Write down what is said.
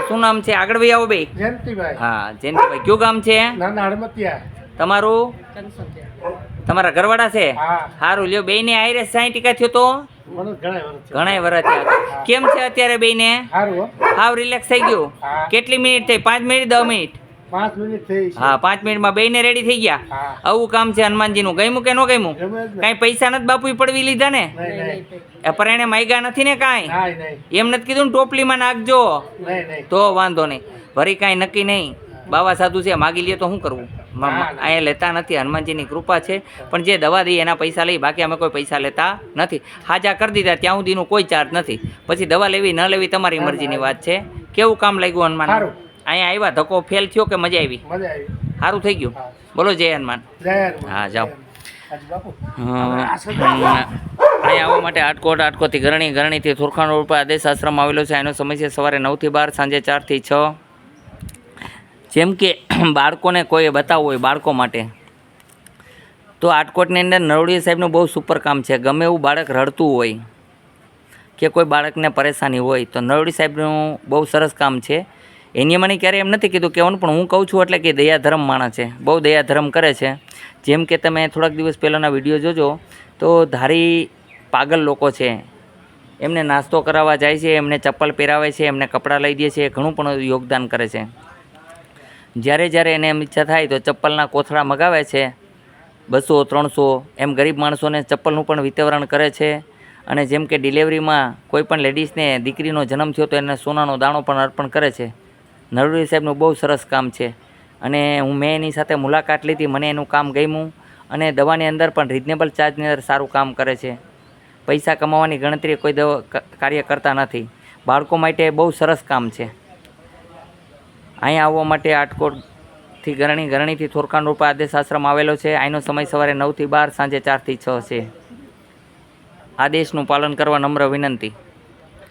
શું નામ છે? આગળ ભાઈ આવો બે. જયંતિભાઈ. હા જયંતિભાઈ, કયું ગામ છે? નાના હડમતિયા. તમારું? તમારા ઘરવાળા છે? હા. સારું લ્યો. બેયને આયરે 60 થયો તો મને ઘણા વર્ષ થયા. કેમ છે અત્યારે બેયને? સારું હો. હાવ રિલેક્સ થઈ ગયું? હા. કેટલી મિનિટ થઈ? 5 મિનિટ 10 મિનિટ? 5 મિનિટ થઈ છે. હા 5 મિનિટમાં બેયને રેડી થઈ ગયા. હા. આવું કામ છે હનુમાનજીનું. ગમ્યું કે ન ગમ્યું? ગમે જ ને. કાંઈ પૈસા નથી બાપુ પડવી લીધા ને? નહીં. પર એને માગ્યા નથી ને કાંઈ? નહીં. એમ નથી કીધું ને ટોપલીમાં નાખજો નહીં. તો વાંધો નહીં. વરી કાંઈ નક્કી નહીં. બાબા સાધુ છે, માગી લે તો શું કરવું? અહીંયા લેતા નથી, હનુમાનજીની કૃપા છે. પણ જે દવા દઈએ એના પૈસા લઈ, બાકી અમે કોઈ પૈસા લેતા નથી. હાજા કરી દીધા ત્યાં સુધીનું કોઈ ચાર્જ નથી. પછી દવા લેવી ન લેવી તમારી મરજીની વાત છે. કેવું કામ લાગ્યું હનુમાન? અહીંયા આવ્યા ધક્કો ફેલ થયો કે મજા આવી? સારું થઈ ગયું. બોલો જય હનુમાન. હા જાઓ. અહીંયા આવવા માટે આટકોટથી ગરણીથી થોરખાણ રોડ પર આદેશ આશ્રમ આવેલો છે. એનો સમય છે સવારે 9 થી 12, સાંજે 4 થી 6. જેમ કે બાળકોને કોઈ બતાવવું હોય બાળકો માટે, તો આટકોટની અંદર નરોડી સાહેબનું બહુ સુપર કામ છે. ગમે એવું બાળક રડતું હોય કે કોઈ બાળકને પરેશાની હોય તો નરોડી સાહેબનું બહુ સરસ કામ છે. એની મને ક્યારેય એમ નથી કીધું કહેવાનું, પણ હું કહું છું એટલે કે દયાધર્મ માણસ છે, બહુ દયાધર્મ કરે છે. જેમ કે તમે થોડાક દિવસ પહેલાંના વિડીયો જોજો તો ધારી પાગલ લોકો છે, એમને નાસ્તો કરાવવા જાય છે, એમને ચપ્પલ પહેરાવે છે, એમને કપડાં લઈ દે છે, ઘણું પણ યોગદાન કરે છે. જ્યારે એને એમ ઈચ્છા થાય તો ચપ્પલના કોથળા મગાવે છે, 200 300 એમ ગરીબ માણસોને ચપ્પલનું પણ વિતરણ કરે છે. અને જેમ કે ડિલિવરીમાં કોઈ પણ લેડીઝને દીકરીનો જન્મ થયો તો એને સોનાનો દાણો પણ અર્પણ કરે છે. નરોડી સાહેબનું બહુ સરસ કામ છે. અને મેં એની સાથે મુલાકાત લીધી, મને એનું કામ ગમ્યું. અને દવાની અંદર પણ રિઝનેબલ ચાર્જની અંદર સારું કામ કરે છે. પૈસા કમાવાની ગણતરી કોઈ કાર્ય કરતા નથી. બાળકો માટે બહુ સરસ કામ છે. અહીંયા આવવા માટે આટકોટથી ગરણીથી થોરખાણ રોડ પર આદેશ આશ્રમ આવેલો છે. અહીંનો સમય સવારે 9 થી 12, સાંજે 4 થી 6 છે. આદેશનું પાલન કરવા નમ્ર વિનંતી.